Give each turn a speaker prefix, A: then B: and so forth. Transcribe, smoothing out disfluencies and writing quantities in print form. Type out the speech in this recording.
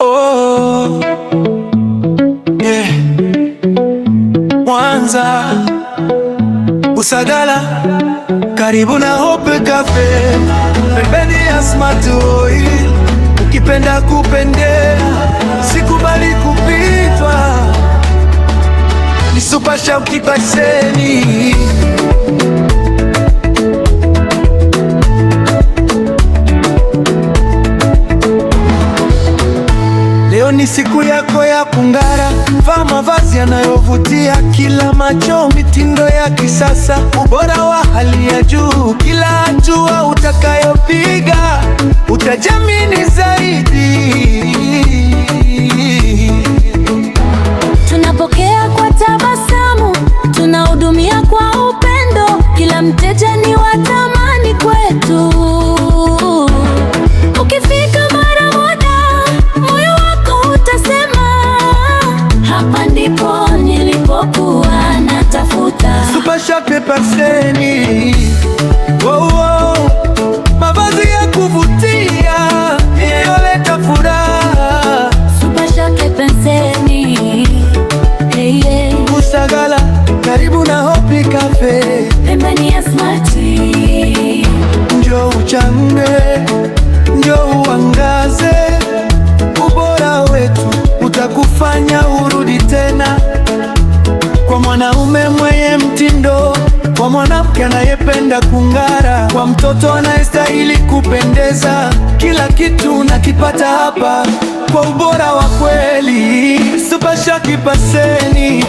A: Oh, yeah. Mwanza, Usagara, karibu na Hope Cafe, pembeni ya Smart Oil. Ukipenda kupendea, sikubali kupitwa, ni Super Shauki Paseni. Leo ni siku yako ya kung'ara, vaa mavazi yanayovutia kila macho, mitindo ya kisasa, ubora wa hali ya juu. Kila hatua utakayopiga utajiamini zaidi.
B: Tunapokea kwa tabasamu, tunahudumia kwa upendo, kila mteja ni wa thamani kwetu. Ukifika mara moja, moyo wako utasema, hapa ndipo nilipokuwa natafuta.
A: Super Shauki Paseni. Oh, oh. Mavazi ya kuvutia yanayoleta furaha.
B: Super Shauki Paseni. Hey, yeah.
A: Usagara, karibu na Hope Cafe,
B: Pembeni ya Smart.
A: njoo uchange, njoo uangaze. Ubora wetu utakufanya urudi tena, kwa mwanaume mwenye mtindo, kwa mwanamke anayependa kung'ara, kwa mtoto anayestahili kupendeza. Kila kitu unakipata hapa kwa ubora wa kweli. Super Shauki Paseni.